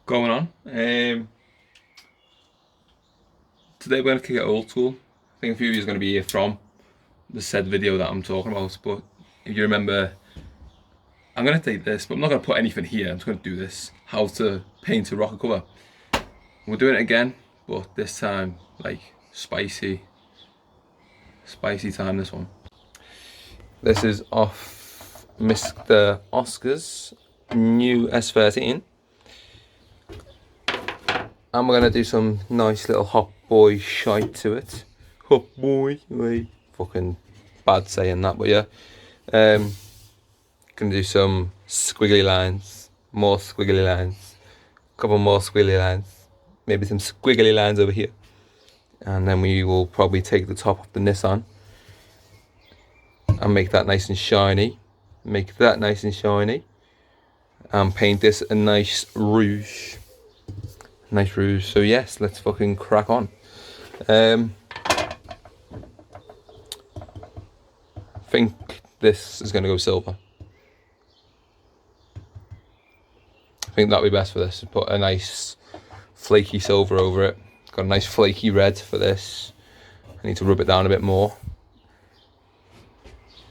going on. Today we're going to kick it old school. I think a few of you are going to be here from the said video that I'm talking about, but if you remember, I'm going to take this, but I'm not going to put anything here. I'm just going to do this. How to paint a rocker cover. We're doing it again, but this time, like, spicy time, this one. This is off Mr. Oscar's new S13. And we're going to do some nice little hot boy shite to it. Hot boy, wait. Fucking bad saying that, but yeah. Gonna do some squiggly lines, more squiggly lines, a couple more squiggly lines, maybe some squiggly lines over here. And then we will probably take the top off the Nissan and make that nice and shiny. Make that nice and shiny. And paint this a nice rouge. Nice rouge. So yes, let's fucking crack on. I think this is going to go silver. I think that'll be best for this. Put a nice flaky silver over it. Got a nice flaky red for this. I need to rub it down a bit more.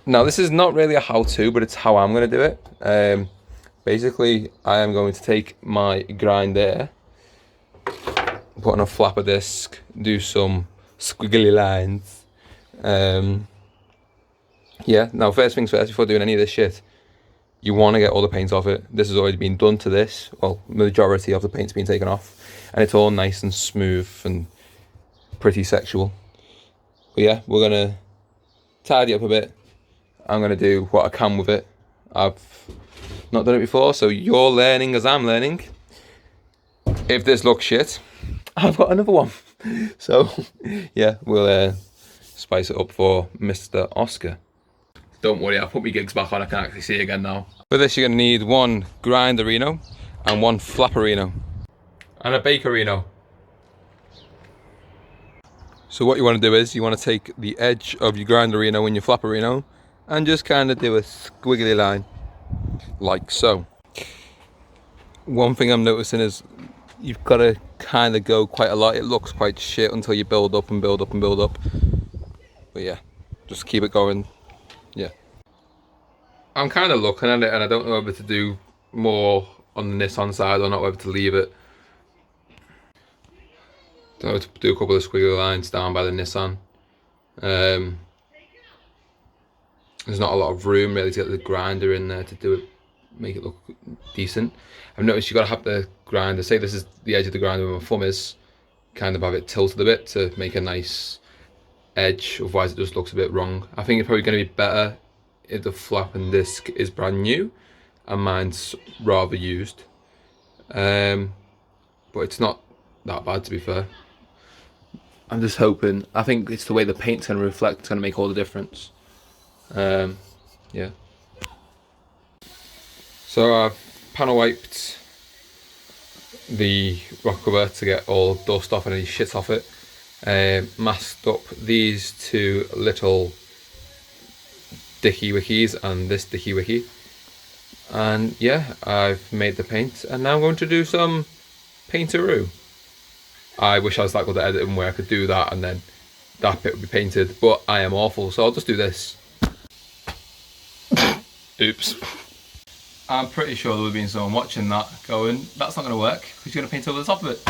Now this is not really a how-to, but it's how I'm going to do it. Basically, I am going to take my grind there, put on a flapper disc, do some squiggly lines. Yeah, now first things first, before doing any of this shit, you want to get all the paint off it. This has already been done to this. Well, majority of the paint's been taken off. And it's all nice and smooth and pretty sexual. But yeah, we're going to tidy up a bit. I'm going to do what I can with it. I've not done it before, so you're learning as I'm learning. If this looks shit, I've got another one. So yeah, we'll spice it up for Mr. Oscar. Don't worry, I'll put my gigs back on. I can actually see again now. For this, you're going to need one grinderino and one flapperino and a bakerino. So what you want to do is you want to take the edge of your grinderino and your flapperino and just kind of do a squiggly line like so. One thing I'm noticing is you've got to kind of go quite a lot. It looks quite shit until you build up and build up and build up. But yeah, just keep it going. Yeah. I'm kind of looking at it and I don't know whether to do more on the Nissan side or not, whether to leave it. Don't know, to do a couple of squiggly lines down by the Nissan. There's not a lot of room really to get the grinder in there to do it, make it look decent. I've noticed you've got to have the grinder, say this is the edge of the grinder where my thumb is, kind of have it tilted a bit to make a nice edge, otherwise it just looks a bit wrong. I think it's probably going to be better if the flap and disc is brand new and mine's rather used. But it's not that bad, to be fair. I'm just hoping, I think it's the way the paint's going to reflect, it's going to make all the difference. Yeah. So I've panel wiped the rock cover to get all dust off and any shit off it. Masked up these two little dicky wickies and this dicky wicky. And yeah, I've made the paint and now I'm going to do some painteroo. I wish I was that good at editing where I could do that and then that bit would be painted, but I am awful, so I'll just do this. Oops. I'm pretty sure there would have been someone watching that going, that's not going to work because you're going to paint over the top of it.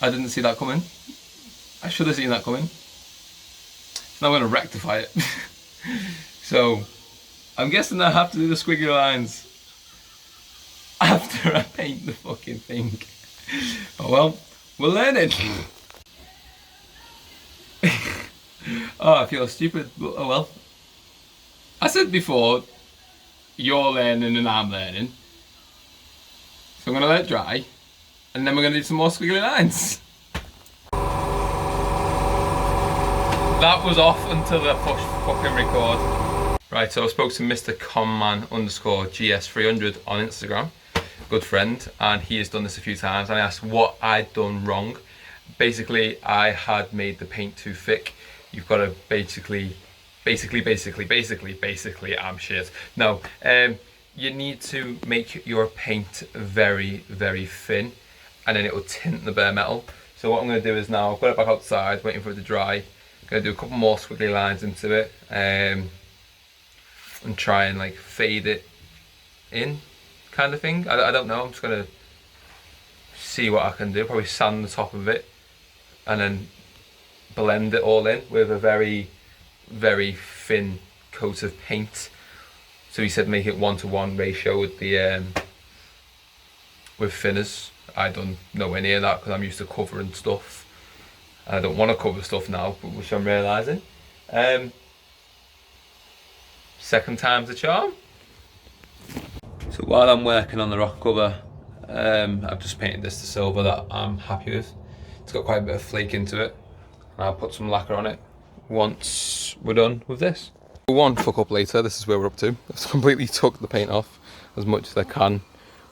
I didn't see that coming. I should have seen that coming. So now I'm going to rectify it. So I'm guessing I have to do the squiggly lines after I paint the fucking thing. Oh well, we're learning. Oh, I feel stupid. Oh well. I said before, you're learning and I'm learning. So I'm going to let it dry. And then we're going to do some more squiggly lines. That was off until I pushed fucking record. Right, so I spoke to Mr. Comman_GS300 on Instagram. Good friend. And he has done this a few times. And I asked what I'd done wrong. Basically, I had made the paint too thick. You've got to basically, I'm shit. No, you need to make your paint very, very thin, and then it will tint the bare metal. So what I'm going to do is now I've got it back outside, waiting for it to dry. I'm going to do a couple more squiggly lines into it, and try and like fade it in, kind of thing. I don't know. I'm just going to see what I can do. Probably sand the top of it, and then blend it all in with a very, very thin coat of paint. So he said make it 1-to-1 ratio with the with thinners. I done nowhere near that because I'm used to covering stuff. I don't want to cover stuff now, which I'm realising. Second time's the charm. So while I'm working on the rock cover, I've just painted this to silver that I'm happy with. It's got quite a bit of flake into it. I'll put some lacquer on it once we're done with this. One fuck up later, this is where we're up to. I've completely took the paint off as much as I can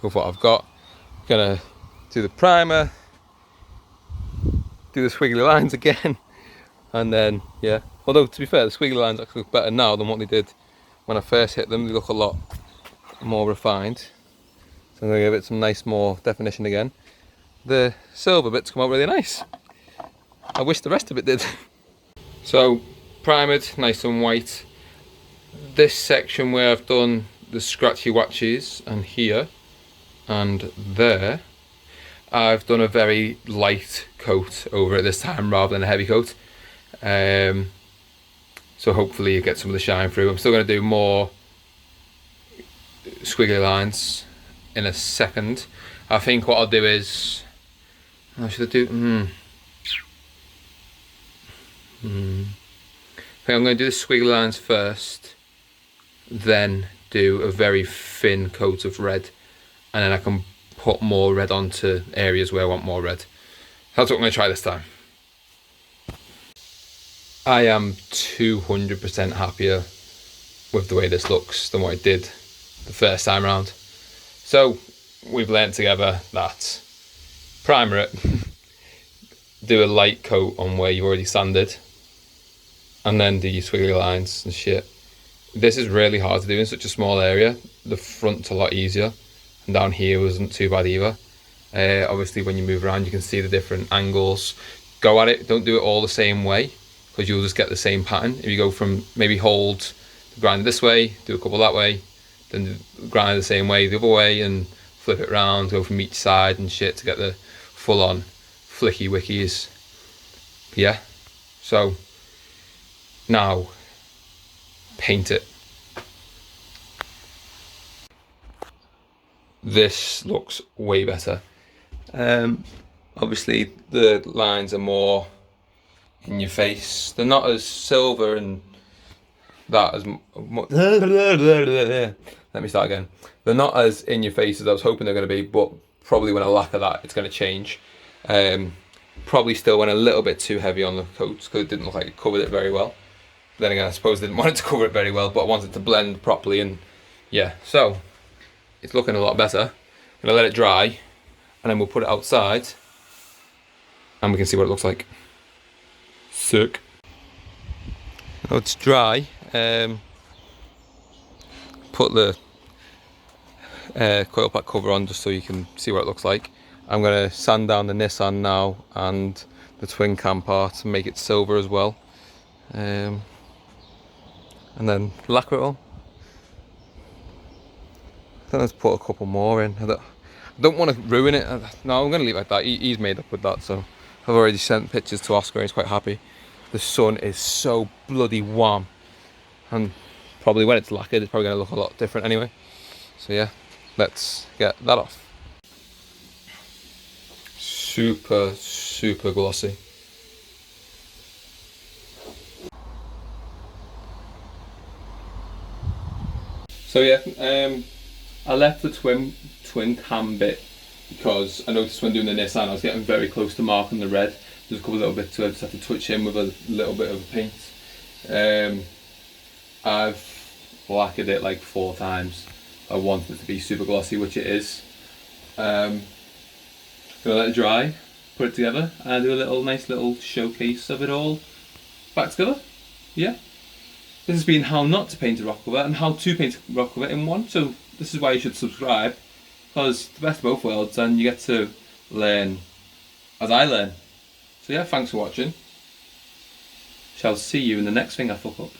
with what I've got. Gonna do the primer, do the squiggly lines again, and then yeah. Although to be fair, the squiggly lines actually look better now than what they did when I first hit them. They look a lot more refined. So I'm gonna give it some nice more definition again. The silver bits come out really nice. I wish the rest of it did. So primed, nice and white. This section where I've done the scratchy watches and here and there, I've done a very light coat over it this time rather than a heavy coat. So hopefully you get some of the shine through. I'm still going to do more squiggly lines in a second. I think what I'll do is, I should do, I think I'm going to do the squiggly lines first, then do a very thin coat of red, and then I can put more red onto areas where I want more red. That's what I'm going to try this time. I am 200% happier with the way this looks than what it did the first time around. So we've learnt together that primer it, do a light coat on where you've already sanded, and then do your squiggly lines and shit. This is really hard to do in such a small area. The front's a lot easier, and down here wasn't too bad either. Obviously when you move around you can see the different angles. Go at it, don't do it all the same way, because you'll just get the same pattern. If you go from, maybe hold the grinder this way, do a couple that way, then do the grinder the same way the other way, and flip it around, go from each side and shit to get the full on flicky wickies. Yeah, so now paint it. This looks way better. Obviously the lines are more in your face. They're not as silver and that as much. Let me start again. They're not as in your face as I was hoping they're going to be, but probably when I lacquer that it's going to change. Probably still went a little bit too heavy on the coats because it didn't look like it covered it very well. Then again, I suppose I didn't want it to cover it very well, but I wanted it to blend properly, and yeah, so it's looking a lot better. I'm gonna let it dry, and then we'll put it outside, and we can see what it looks like. Sick. Now it's dry. Put the coil pack cover on just so you can see what it looks like. I'm gonna sand down the Nissan now and the twin cam part and make it silver as well. And then lacquer it all. I think let's put a couple more in. I don't want to ruin it. No, I'm going to leave it like that. He's made up with that, so I've already sent pictures to Oscar and he's quite happy. The sun is so bloody warm, and probably when it's lacquered it's probably going to look a lot different anyway. So yeah, let's get that off. Super, super glossy. So yeah, I left the twin cam bit because I noticed when doing the Nissan I was getting very close to marking the red. There's a couple little bits, so I just had to touch in with a little bit of paint. I've lacquered it like 4 times. I wanted it to be super glossy, which it is. Gonna let it dry, put it together, and do a nice little showcase of it all back together. Yeah. This has been how not to paint a rock cover and how to paint a rock cover in one. So this is why you should subscribe, because the best of both worlds, and you get to learn as I learn. So yeah, thanks for watching. Shall see you in the next thing I fuck up.